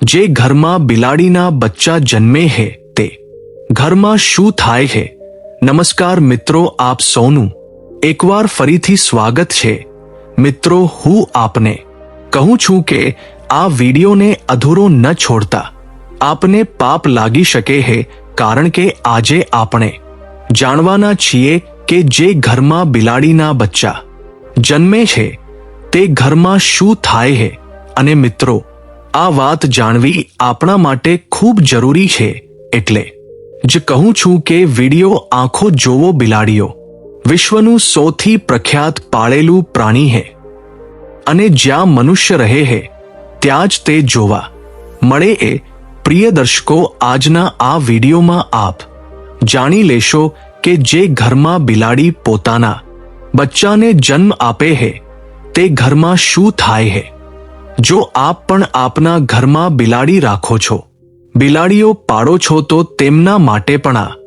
જે ઘરમાં બિલાડીના બચ્ચા જન્મે હે તે ઘરમાં શું થાય હે? નમસ્કાર મિત્રો, આપ સૌનું એકવાર ફરીથી સ્વાગત છે. મિત્રો, હું આપને કહું છું કે આ વિડીયોને અધૂરો ન છોડતા. આપને પાપ લાગી શકે હે, કારણ કે આજે આપણે જાણવાના છીએ કે જે ઘરમાં બિલાડીના બચ્ચા જન્મે છે તે ઘરમાં શું થાય હે. અને મિત્રો, આ વાત જાણવી આપણા માટે ખૂબ જરૂરી છે. એટલે જ કહું છું કે વિડીયો આંખો જોવો. બિલાડીઓ વિશ્વનું સૌથી પ્રખ્યાત પાળેલું પ્રાણી હે અને જ્યાં મનુષ્ય રહે હે ત્યાં જ તે જોવા મળે એ. પ્રિય દર્શકો, આજના આ વિડીયોમાં આપ જાણી લેશો કે જે ઘરમાં બિલાડી પોતાના બચ્ચાને જન્મ આપે હે તે ઘરમાં શું થાય હે. જો આપ પણ આપના ઘરમાં બિલાડી રાખો છો, બિલાડીઓ પાળો છો, તો તેમના માટે પણ આ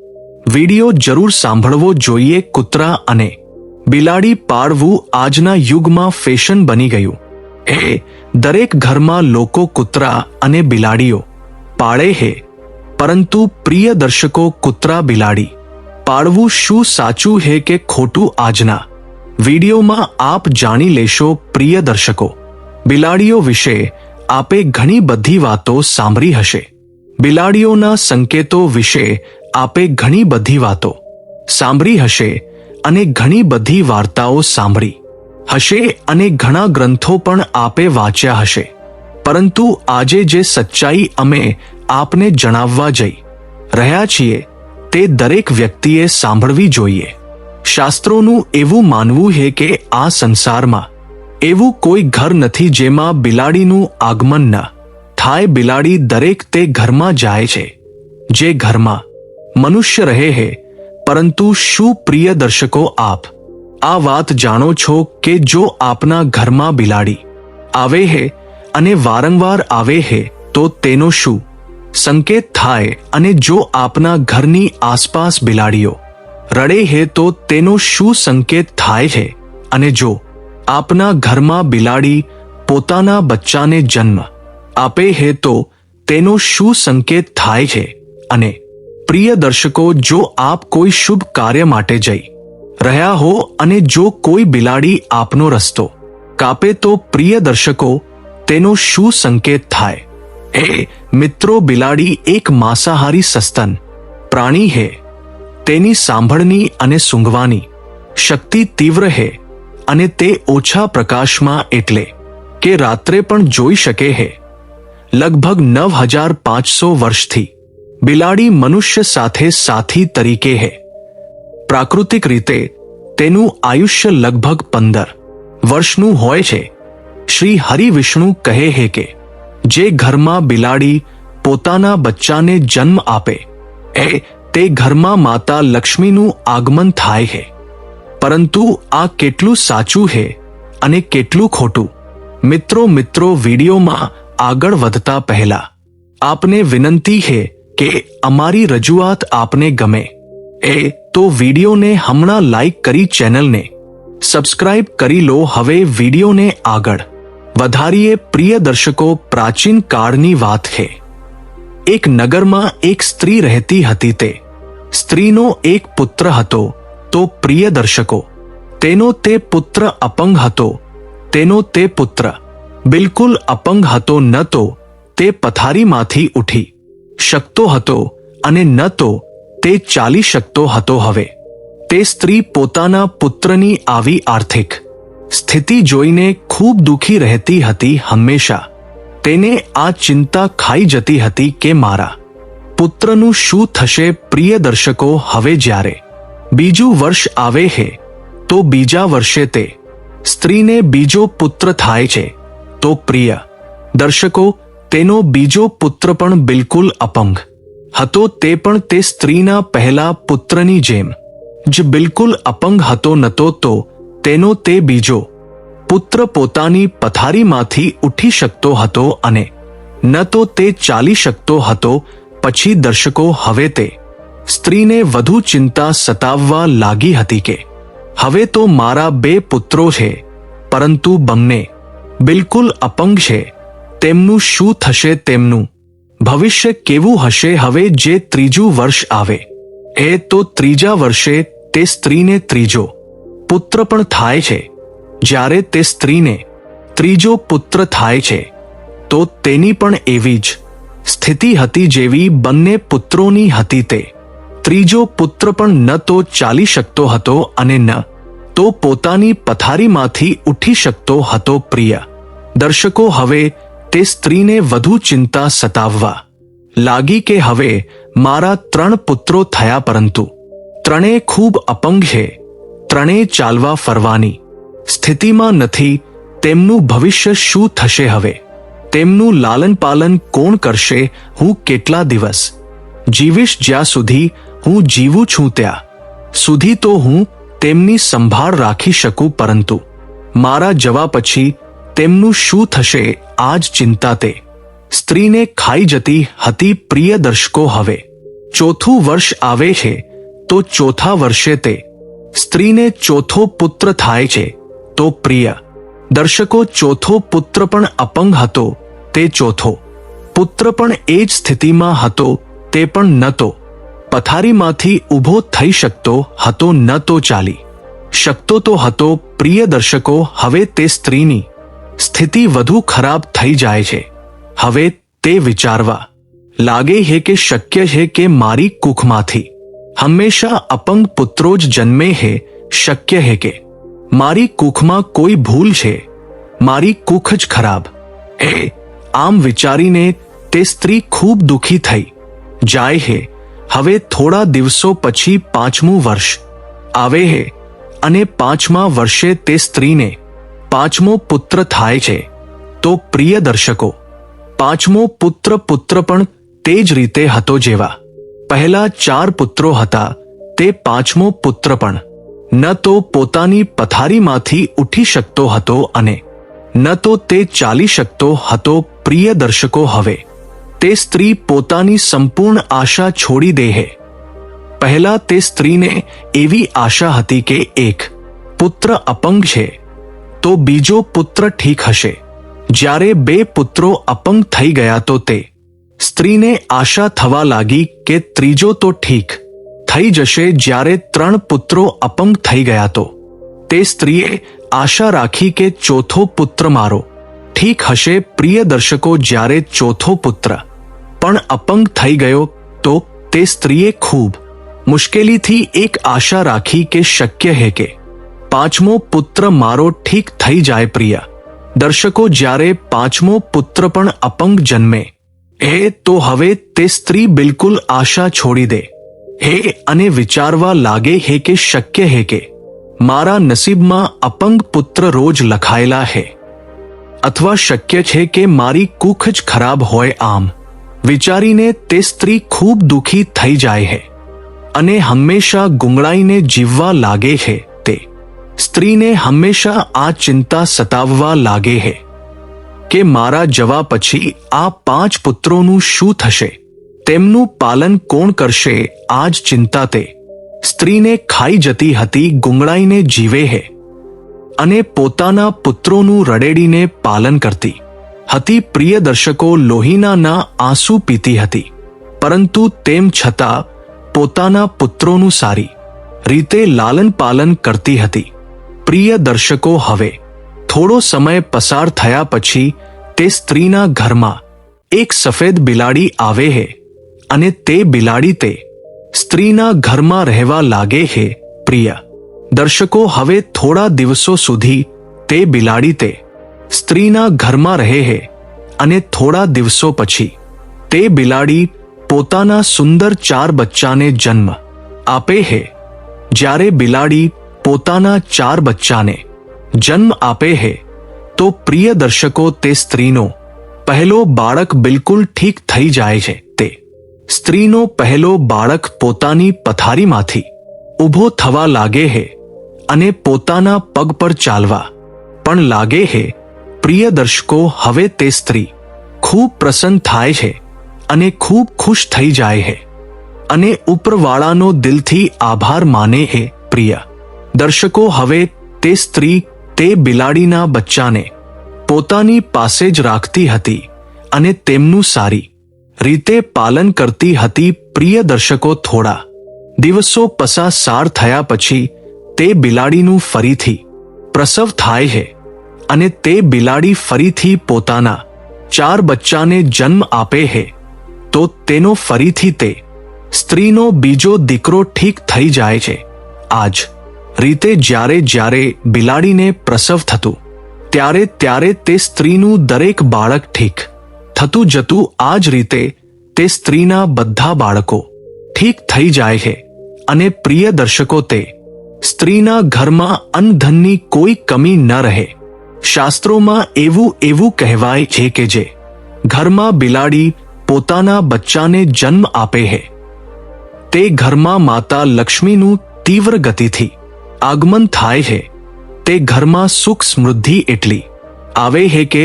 વિડીયો જરૂર સાંભળવો જોઈએ. કૂતરા અને બિલાડી પાળવું આજના યુગમાં ફેશન બની ગયું. દરેક ઘરમાં લોકો કૂતરા અને બિલાડીઓ પાળે હે. પરંતુ પ્રિય દર્શકો, કૂતરા બિલાડી પાળવું શું સાચું હે કે ખોટું, આજના વિડીયોમાં આપ જાણી લેશો. પ્રિય દર્શકો, બિલાડીઓ વિશે આપે ઘણી બધી વાતો સાંભળી હશે. બિલાડીઓના સંકેતો વિશે આપે ઘણી બધી વાતો સાંભળી હશે અને ઘણી બધી વાર્તાઓ સાંભળી હશે અને ઘણા ગ્રંથો પણ આપે વાંચ્યા હશે. પરંતુ આજે જે સચ્ચાઈ અમે આપને જણાવવા જઈ રહ્યા છીએ તે દરેક વ્યક્તિએ સાંભળવી જોઈએ. શાસ્ત્રોનું એવું માનવું છે કે આ સંસારમાં એવું કોઈ ઘર નથી જેમાં બિલાડીનું આગમન ન થાય. બિલાડી દરેક તે ઘરમાં જાય છે જે ઘરમાં મનુષ્ય રહે છે. પરંતુ શું પ્રિય દર્શકો, આપ આ વાત જાણો છો કે જો આપના ઘરમાં બિલાડી આવે છે અને વારંવાર આવે છે તો તેનો શું સંકેત થાય? અને જો આપના ઘરની આસપાસ બિલાડીઓ રડે છે તો તેનો શું સંકેત થાય છે? અને જો આપના ઘરમાં બિલાડી પોતાના બચ્ચાને જન્મ આપે છે તો તેનો શું સંકેત થાય છે? અને પ્રિય દર્શકો, જો આપ કોઈ શુભ કાર્ય માટે જઈ રહ્યા હો અને જો કોઈ બિલાડી આપનો રસ્તો કાપે તો પ્રિય દર્શકો, તેનો શું સંકેત થાય? મિત્રો, બિલાડી એક માંસાહારી સસ્તન પ્રાણી છે. તેની સાંભળની અને સૂંઘવાની શક્તિ તીવ્ર છે અને તે ઓછા પ્રકાશમાં એટલે કે રાત્રે પણ જોઈ શકે છે. લગભગ 9500 વર્ષથી બિલાડી મનુષ્ય સાથે સાથી તરીકે છે. પ્રાકૃતિક રીતે તેનું આયુષ્ય લગભગ 15 વર્ષનું હોય છે. શ્રી હરિવિષ્ણુ કહે છે કે જે ઘરમાં બિલાડી પોતાના બચ્ચાને જન્મ આપે તે ઘરમાં માતા લક્ષ્મીનું આગમન થાય છે. પરંતુ આ કેટલું સાચું છે અને કેટલું ખોટું? મિત્રો, વિડીયોમાં આગળ વધતા પહેલા આપને વિનંતી છે કે અમારી રજૂઆત આપને ગમે તો વિડીયોને હમણાં લાઈક કરી ચેનલને સબસ્ક્રાઇબ કરી લો. હવે વિડીયોને આગળ વધારીએ. પ્રિય દર્શકો, પ્રાચીન કાળની વાત છે. એક નગરમાં એક સ્ત્રી રહેતી હતી. તે સ્ત્રીનો એક પુત્ર હતો. તો પ્રિય દર્શકો, તેનો તે પુત્ર અપંગ હતો. તેનો તે પુત્ર બિલકુલ અપંગ હતો. ન તો તે પથારીમાંથી ઉઠી શકતો હતો અને ન તો તે ચાલી શકતો હતો. હવે તે સ્ત્રી પોતાના પુત્રની આવી આર્થિક સ્થિતિ જોઈને ખૂબ દુઃખી રહેતી હતી. હંમેશા તેને આ ચિંતા ખાઈ જતી હતી કે મારા પુત્રનું શું થશે? પ્રિય દર્શકો, હવે જ્યારે બીજું વર્ષ આવે છે તો બીજા વર્ષે તે સ્ત્રીને બીજો પુત્ર થાય છે. તો પ્રિય દર્શકો, તેનો બીજો પુત્ર પણ બિલકુલ અપંગ હતો. તે પણ તે સ્ત્રીના પહેલા પુત્રની જેમ જ બિલકુલ અપંગ હતો. નતો તો તેનો તે બીજો પુત્ર પોતાની પથારીમાંથી ઉઠી શકતો હતો અને ન તો તે ચાલી શકતો હતો. પછી દર્શકો, હવે તે સ્ત્રીને વધુ ચિંતા સતાવવા લાગી હતી કે હવે તો મારા 2 પુત્રો છે પરંતુ બંને બિલકુલ અપંગ છે. તેમનું શું થશે, તેમનું ભવિષ્ય કેવું હશે હવે જે ત્રીજું વર્ષ આવે એ તો ત્રીજા વર્ષે તે સ્ત્રીને ત્રીજો પુત્ર પણ થાય છે. જ્યારે તે સ્ત્રીને ત્રીજો પુત્ર થાય છે તો તેની પણ એવી જ સ્થિતિ હતી જેવી બંને પુત્રોની હતી. તે ત્રીજો પુત્ર પણ ન તો ચાલી શકતો હતો અને ન તો પોતાની પથારીમાંથી ઉઠી શકતો હતો. પ્રિય દર્શકો, હવે તે સ્ત્રીને વધુ ચિંતા સતાવવા લાગી કે હવે મારા 3 પુત્રો થયા પરંતુ ત્રણેય ખૂબ અપંગ છે, ત્રણેય ચાલવા ફરવાની સ્થિતિમાં નથી. તેમનું ભવિષ્ય શું થશે હવે? તેમનું લાલન પાલન કોણ કરશે? હું કેટલા દિવસ જીવીશ? જ્યાં સુધી હું જીવું છું ત્યાં સુધી તો હું તેમની સંભાળ રાખી શકું, પરંતુ મારા જવા પછી તેમનું શું થશે? આ જ ચિંતા તે સ્ત્રીને ખાઈ જતી હતી. પ્રિય દર્શકો, હવે ચોથું વર્ષ આવે છે તો ચોથા વર્ષે તે સ્ત્રીને ચોથો પુત્ર થાય છે. તો પ્રિય દર્શકો, ચોથો પુત્ર પણ અપંગ હતો. તે ચોથો પુત્ર પણ એ જ સ્થિતિમાં હતો. તે પણ ન તો પથારીમાંથી ઊભો થઈ શકતો હતો, ન તો ચાલી શકતો તો હતો. પ્રિય દર્શકો, હવે તે સ્ત્રીની સ્થિતિ વધુ ખરાબ થઈ જાય છે. હવે તે વિચારવા લાગે છે કે શક્ય છે કે મારી કુખમાંથી હંમેશા અપંગ પુત્રો જ જન્મે છે? શક્ય છે કે મારી કુખમાં કોઈ ભૂલ છે? મારી કુખ જ ખરાબ એ આમ વિચારીને તે સ્ત્રી ખૂબ દુઃખી થઈ જાય છે. હવે થોડા દિવસો પછી 5મું વર્ષ આવે છે અને 5મા વર્ષે તે સ્ત્રીને 5મો પુત્ર થાય છે. તો પ્રિય દર્શકો, 5મો પુત્ર પણ તે જ રીતે હતો જેવા પહેલા 4 પુત્રો હતા. તે 5મો પુત્ર પણ ન તો પોતાની પથારીમાંથી ઉઠી શકતો હતો અને ન તો તે ચાલી શકતો હતો. પ્રિય દર્શકો, હવે તે સ્ત્રી પોતાની સંપૂર્ણ આશા છોડી દે છે. પહેલા તે સ્ત્રીને એવી આશા હતી કે એક પુત્ર અપંગ છે તો બીજો પુત્ર ઠીક હશે. જ્યારે 2 પુત્રો અપંગ થઈ ગયા તો તે સ્ત્રીને આશા થવા લાગી કે ત્રીજો તો ઠીક થઈ જશે. જ્યારે 3 પુત્રો અપંગ થઈ ગયા તો તે સ્ત્રીએ આશા રાખી કે ચોથો પુત્ર મારો ઠીક હશે. પ્રિય દર્શકો, જ્યારે ચોથો પુત્ર પણ અપંગ થઈ ગયો તો તે સ્ત્રીએ ખૂબ મુશ્કેલીથી એક આશા રાખી કે શક્ય છે કે 5મો પુત્ર મારો ઠીક થઈ જાય. પ્રિય દર્શકો, જ્યારે 5મો પુત્ર પણ અપંગ જન્મે તો હવે તે સ્ત્રી બિલકુલ આશા છોડી દે અને વિચારવા લાગે છે કે શક્ય છે કે મારા નસીબમાં અપંગ પુત્ર રોજ લખાયેલા છે અથવા શક્ય છે કે મારી કુખ જ ખરાબ હોય. આમ વિચારીને તે સ્ત્રી ખૂબ દુઃખી થઈ જાય છે અને હંમેશા ગુંગળાઈને જીવવા લાગે છે. તે સ્ત્રીને હંમેશા આ ચિંતા સતાવવા લાગે છે કે મારા જવા પછી આ 5 પુત્રોનું શું થશે? તેમનું પાલન કોણ કરશે? આ જ ચિંતા તે સ્ત્રીને ખાઈ જતી હતી. ગુંગળાઈને જીવે છે અને પોતાના પુત્રોનું રડેડીને પાલન કરતી હતી. પ્રિય દર્શકો, લોહીના આંસુ પીતી હતી, પરંતુ તેમ છતાં પોતાના પુત્રોનું સારી રીતે લાલન પાલન કરતી હતી. પ્રિય દર્શકો, હવે થોડો સમય પસાર થયા પછી તે સ્ત્રીના ઘરમાં એક સફેદ બિલાડી આવે છે અને તે બિલાડી તે સ્ત્રીના ઘરમાં રહેવા લાગે છે. પ્રિય દર્શકો, હવે થોડા દિવસો સુધી તે બિલાડી તે સ્ત્રીના ઘરમાં રહે છે અને થોડા દિવસો પછી તે બિલાડી પોતાના સુંદર 4 બચ્ચાને જન્મ આપે છે. જ્યારે બિલાડી પોતાના 4 બચ્ચાને જન્મ આપે છે તો પ્રિય દર્શકો, તે સ્ત્રીનો પહેલો બાળક બિલકુલ ઠીક થઈ જાય છે. તે સ્ત્રીનો પહેલો બાળક પોતાની પથારીમાંથી ઊભો થવા લાગે છે અને પોતાના પગ પર ચાલવા પણ લાગે છે. પ્રિય દર્શકો, હવે તે સ્ત્રી ખૂબ પ્રસન્ન થાય છે અને ખૂબ ખુશ થઈ જાય છે અને ઉપરવાળાનો દિલથી આભાર માને છે. પ્રિય દર્શકો, હવે તે સ્ત્રી તે બિલાડીના બચ્ચાને પોતાની પાસે જ રાખતી હતી અને તેમનું સારી રીતે પાલન કરતી હતી. પ્રિય દર્શકો, થોડા દિવસો પસાર થયા પછી તે બિલાડીનું ફરીથી પ્રસવ થાય છે અને તે બિલાડી ફરીથી પોતાના 4 બચ્ચાને જન્મ આપે છે. તો તેનો ફરીથી તે સ્ત્રીનો બીજો દીકરો ઠીક થઈ જાય છે. આ જ રીતે જ્યારે બિલાડીને પ્રસવ થતું ત્યારે તે સ્ત્રીનું દરેક બાળક ઠીક થતું જતું. આ જ રીતે તે સ્ત્રીના બધા બાળકો ઠીક થઈ જાય છે. અને પ્રિય દર્શકો, તે સ્ત્રીના ઘરમાં અન્નધનની કોઈ કમી ન રહે. શાસ્ત્રોમાં એવું કહેવાય છે કે જે ઘરમાં બિલાડી પોતાના બચ્ચાને જન્મ આપે છે તે ઘરમાં માતા લક્ષ્મીનું તીવ્ર ગતિથી આગમન થાય છે. તે ઘરમાં સુખ સમૃદ્ધિ એટલી આવે છે કે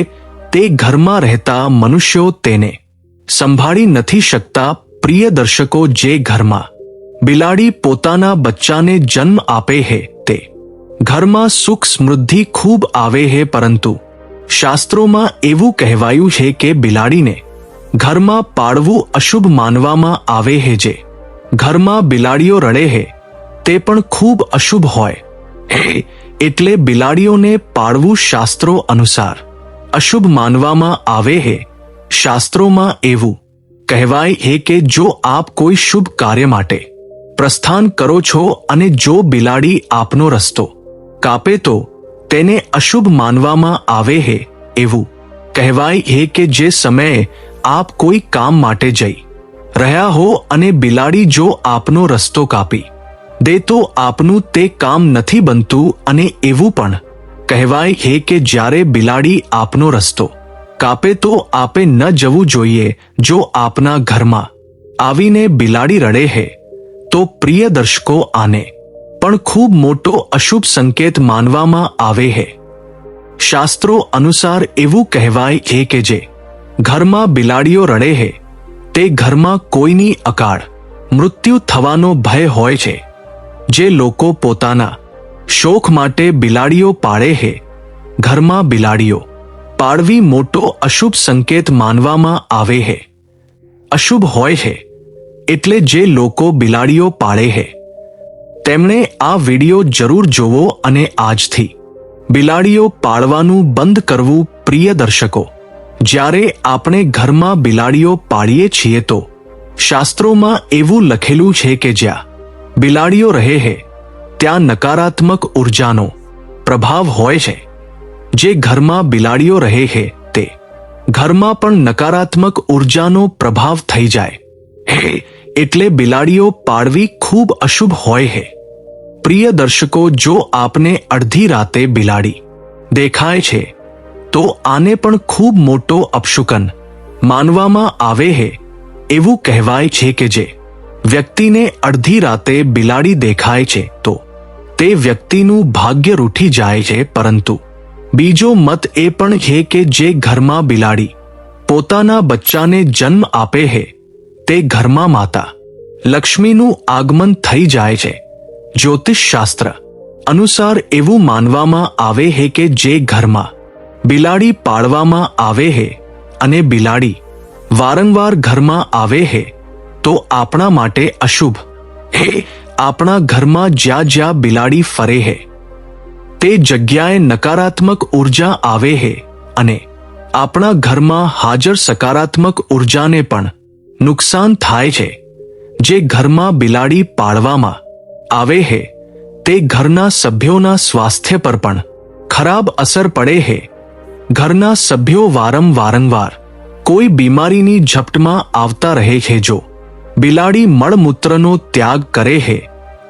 તે ઘરમાં રહેતા મનુષ્યો તેને સંભાળી નથી શકતા. પ્રિય દર્શકો, જે ઘરમાં બિલાડી પોતાના બચ્ચાને જન્મ આપે છે તે ઘરમાં સુખ સમૃદ્ધિ ખૂબ આવે છે. પરંતુ શાસ્ત્રોમાં એવું કહેવાયું છે કે બિલાડીને ઘરમાં પાળવું અશુભ માનવામાં આવે છે. જે ઘરમાં બિલાડીઓ રડે છે તે પણ ખૂબ અશુભ હોય એટલે બિલાડીઓને પાળવું શાસ્ત્રો અનુસાર અશુભ માનવામાં આવે છે. શાસ્ત્રોમાં એવું કહેવાય છે કે જો આપ કોઈ શુભ કાર્ય માટે પ્રસ્થાન કરો છો અને જો બિલાડી આપનો રસ્તો કાપે તો તેને અશુભ માનવામાં આવે છે. એવું કહેવાય છે કે જે સમયે આપ કોઈ કામ માટે જઈ રહ્યા હો અને બિલાડી જો આપનો રસ્તો કાપી દે તો આપનું તે કામ નથી બનતું. અને એવું પણ કહેવાય છે કે જ્યારે બિલાડી આપનો રસ્તો કાપે તો આપે ન જવું જોઈએ. જો આપના ઘરમાં આવીને બિલાડી રડે છે તો પ્રિય દર્શકો, આને પણ ખૂબ મોટો અશુભ સંકેત માનવામાં આવે છે. શાસ્ત્રો અનુસાર એવું કહેવાય છે કે જે ઘરમાં બિલાડીઓ રડે છે તે ઘરમાં કોઈની અકાળ મૃત્યુ થવાનો ભય હોય છે. જે લોકો પોતાના શોખ માટે બિલાડીઓ પાળે છે, ઘરમાં બિલાડીઓ પાળવી મોટો અશુભ સંકેત માનવામાં આવે છે. અશુભ હોય છે એટલે જે લોકો બિલાડીઓ પાળે છે તેમણે આ વિડિયો જરૂર જોવો અને આજથી બિલાડીઓ પાળવાનું બંધ કરવું. પ્રિય દર્શકો, જ્યારે આપણે ઘરમાં બિલાડીઓ પાળીએ છીએ તો શાસ્ત્રોમાં એવું લખેલું છે કે જ્યાં બિલાડીઓ રહે છે ત્યાં નકારાત્મક ઉર્જાનો પ્રભાવ હોય છે. જે ઘરમાં બિલાડીઓ રહે છે તે ઘરમાં પણ નકારાત્મક ઉર્જાનો પ્રભાવ થઈ જાય એટલે બિલાડીઓ પાળવી ખૂબ અશુભ હોય છે. પ્રિય દર્શકો, જો આપને અડધી રાતે બિલાડી દેખાય છે તો આને પણ ખૂબ મોટો અપશુકન માનવામાં આવે છે. એવું કહેવાય છે કે જે વ્યક્તિને અડધી રાતે બિલાડી દેખાય છે તો તે વ્યક્તિનું ભાગ્ય રૂઠી જાય છે. પરંતુ બીજો મત એ પણ છે કે જે ઘરમાં બિલાડી પોતાના બચ્ચાને જન્મ આપે છે તે ઘરમાં માતા લક્ષ્મીનું આગમન થઈ જાય છે. જ્યોતિષ શાસ્ત્ર અનુસાર એવું માનવામાં આવે છે કે જે ઘરમાં બિલાડી પાળવામાં આવે છે અને બિલાડી વારંવાર ઘરમાં આવે છે તો આપણા માટે અશુભ હે. આપણા ઘરમાં જ્યાં બિલાડી ફરે છે તે જગ્યાએ નકારાત્મક ઉર્જા આવે છે અને આપણા ઘરમાં હાજર સકારાત્મક ઉર્જાને પણ નુકસાન થાય છે. જે ઘરમાં બિલાડી પાળવામાં આવે છે તે ઘરના સભ્યોના સ્વાસ્થ્ય પર પણ ખરાબ અસર પડે છે. ઘરના સભ્યો વારંવાર કોઈ બીમારીની ઝપટમાં આવતા રહે છે. જો બિલાડી મળમૂત્રનો ત્યાગ કરે છે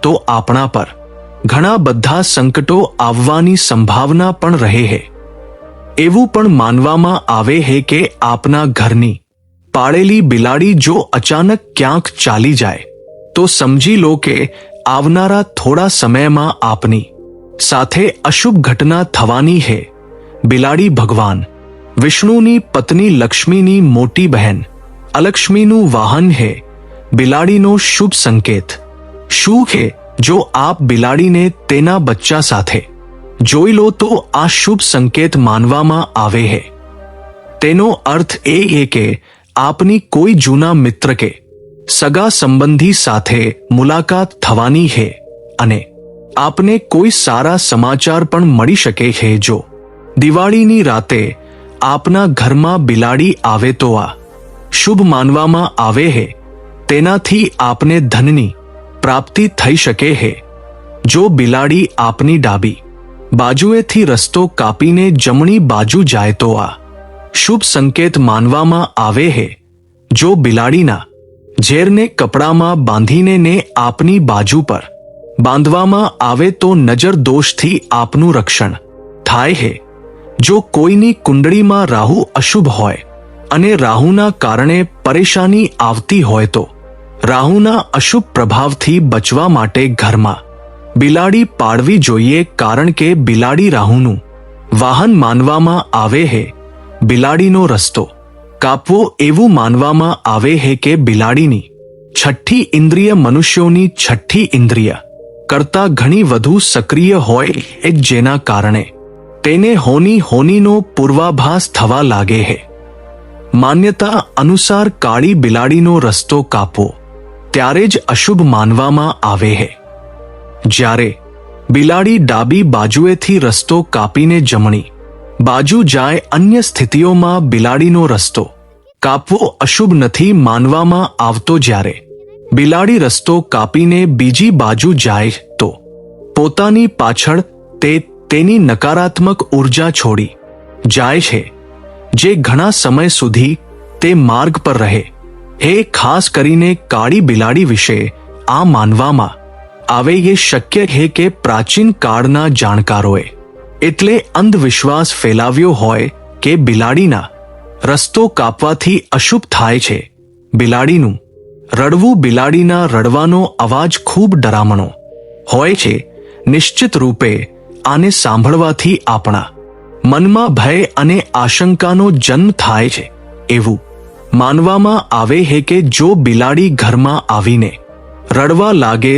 તો આપણા પર ઘણા બધા સંકટો આવવાની સંભાવના પણ રહે છે. એવું પણ માનવામાં આવે છે કે આપના ઘરની પાળેલી બિલાડી જો અચાનક ક્યાંક ચાલી જાય તો સમજી લો કે આવનારા થોડા સમયમાં આપની સાથે અશુભ ઘટના થવાની છે. બિલાડી ભગવાન વિષ્ણુની પત્ની લક્ષ્મીની મોટી બહેન અલક્ષ્મીનું વાહન છે. બિલાડીનો શુભ સંકેત શું છે? જો આપ બિલાડીને તેના બચ્ચા સાથે જોઈ લો તો આ શુભ સંકેત માનવામાં આવે છે। તેનો અર્થ એ છે કે આપની કોઈ જૂના મિત્ર કે સગા સંબંધી સાથે મુલાકાત થવાની છે અને આપને કોઈ સારા સમાચાર પણ મળી શકે છે। જો દિવાળીની રાતે આપના ઘરમાં બિલાડી આવે તો આ શુભ માનવામાં આવે છે। તેનાથી આપને ધનની પ્રાપ્તિ થઈ શકે છે। જો બિલાડી આપની ડાબી બાજુએથી રસ્તો કાપીને જમણી બાજુ જાય તો આ શુભ સંકેત માનવામાં આવે છે। જો બિલાડીના ઝેરને કપડામાં બાંધીને ને આપની બાજુ પર બાંધવામાં આવે તો નજર દોષથી આપનું રક્ષણ થાય છે। જો કોઈની કુંડળીમાં રાહુ અશુભ હોય અને રાહુના કારણે પરેશાની આવતી હોય તો રાહુના અશુભ પ્રભાવથી બચવા માટે ઘરમાં બિલાડી પાળવી જોઈએ, કારણ કે બિલાડી રાહુનું વાહન માનવામાં આવે છે। બિલાડીનો રસ્તો કાપવો એવું માનવામાં આવે છે કે બિલાડીની છઠ્ઠી ઇન્દ્રિય મનુષ્યોની છઠ્ઠી ઇન્દ્રિય કરતાં ઘણી વધુ સક્રિય હોય છે, જેના કારણે તેને હોનીનો પૂર્વાભાસ થવા લાગે છે। માન્યતા અનુસાર કાળી બિલાડીનો રસ્તો કાપવો ત્યારે જ અશુભ માનવામાં આવે છે। જ્યારે બિલાડી ડાબી બાજુએથી રસ્તો કાપીને જમણી બાજુ જાય, અન્ય સ્થિતિઓમાં બિલાડીનો રસ્તો કાપવો અશુભ નથી માનવામાં આવતો। જ્યારે બિલાડી રસ્તો કાપીને બીજી બાજુ જાય તો પોતાની પાછળ તેની નકારાત્મક ઉર્જા છોડી જાય છે, જે ઘણા સમય સુધી તે માર્ગ પર રહે છે। ખાસ કરીને કાળી બિલાડી વિશે આ માનવામાં આવે એ શક્ય છે કે પ્રાચીન કાળના જાણકારોએ એટલે અંધવિશ્વાસ ફેલાવ્યો હોય કે બિલાડીના રસ્તો કાપવાથી અશુભ થાય છે। બિલાડીનું રડવું, બિલાડીના રડવાનો અવાજ ખૂબ ડરામણો હોય છે। નિશ્ચિત રૂપે આને સાંભળવાથી આપણા મનમાં ભય અને આશંકાનો જન્મ થાય છે। એવું માનવામાં આવે છે કે જો બિલાડી ઘરમાં આવીને રડવા લાગે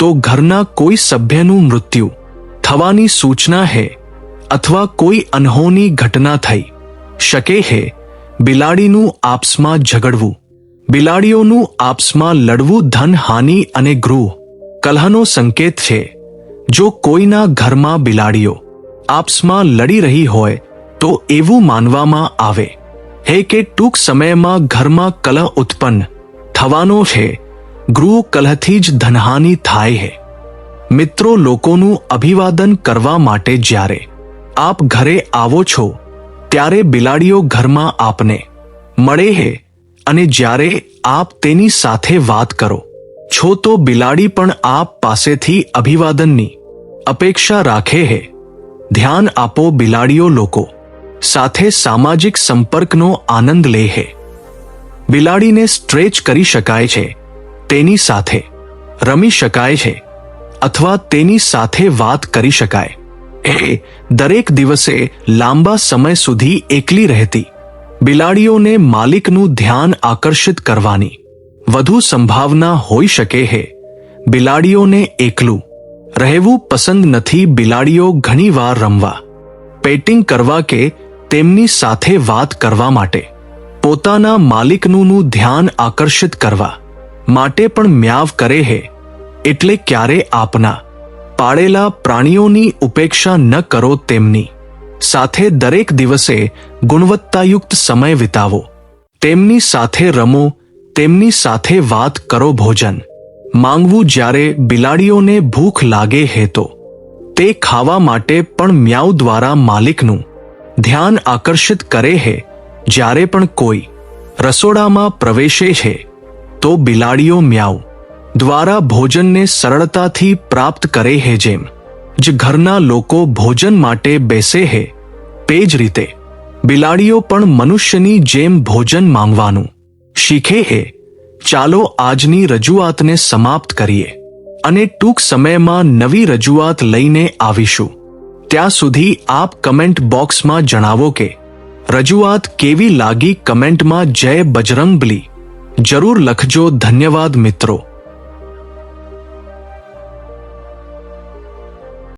તો ઘરના કોઈ સભ્યનું મૃત્યુ થવાની સૂચના છે અથવા કોઈ અનહોની ઘટના થઈ શકે છે। બિલાડીનું આપસમાં ઝઘડવું, બિલાડીઓનું આપસમાં લડવું ધન હાનિ અને ગૃહ કલહનો સંકેત છે। જો કોઈના ઘરમાં બિલાડીઓ આપસમાં લડી રહી હોય તો એવું માનવામાં આવે છે કે ટૂંક સમયમાં ઘરમાં કલહ ઉત્પન્ન થવાનો છે। ગૃહ કલહથી જ ધનહાનિ થાય છે। મિત્રો, લોકોનું અભિવાદન કરવા માટે જ્યારે આપ ઘરે આવો છો ત્યારે બિલાડીઓ ઘરમાં આપને મળે છે અને જ્યારે આપ તેની સાથે વાત કરો છો તો બિલાડી પણ આપ પાસેથી અભિવાદનની અપેક્ષા રાખે છે। ધ્યાન આપો, બિલાડીઓ લોકો સાથે સામાજિક સંપર્કનો આનંદ લે છે। બિલાડીને સ્ટ્રેચ કરી શકાય છે, તેની સાથે રમી શકાય છે અથવા તેની સાથે વાત કરી શકાય। દરેક દિવસે લાંબા સમય સુધી એકલી રહેતી બિલાડીઓને માલિકનું ધ્યાન આકર્ષિત કરવાની વધુ સંભાવના હોઈ શકે છે। બિલાડીઓને એકલું રહેવું પસંદ નથી। બિલાડીઓ ઘણીવાર રમવા, પેટિંગ કરવા કે તેમની સાથે વાત કરવા માટે પોતાના માલિકનું ધ્યાન આકર્ષિત કરવા માટે પણ મ્યાવ કરે છે। એટલે ક્યારે આપના પાળેલા પ્રાણીઓની ઉપેક્ષા ન કરો, તેમની સાથે દરેક દિવસે ગુણવત્તાયુક્ત સમય વિતાવો, તેમની સાથે રમો, તેમની સાથે વાત કરો। ભોજન માંગવું, જ્યારે બિલાડીઓને ભૂખ લાગે છે તો તે ખાવા માટે પણ મ્યાઉ દ્વારા માલિકનું ધ્યાન આકર્ષિત કરે છે। જ્યારે પણ કોઈ રસોડામાં પ્રવેશે છે તો બિલાડીઓ મ્યાઉ દ્વારા ભોજનને સરળતાથી પ્રાપ્ત કરે છે। જેમ જ ઘરના લોકો ભોજન માટે બેસે છે તે જ રીતે બિલાડીઓ પણ મનુષ્યની જેમ ભોજન માંગવાનું શીખે છે। ચાલો આજની રજૂઆતને સમાપ્ત કરીએ અને ટૂંક સમયમાં નવી રજૂઆત લઈને આવીશું। ત્યાં સુધી આપ કમેન્ટ બોક્સમાં જણાવો કે રજૂઆત કેવી લાગી। કમેન્ટમાં જય બજરંગબલી જરૂર લખજો। ધન્યવાદ મિત્રો।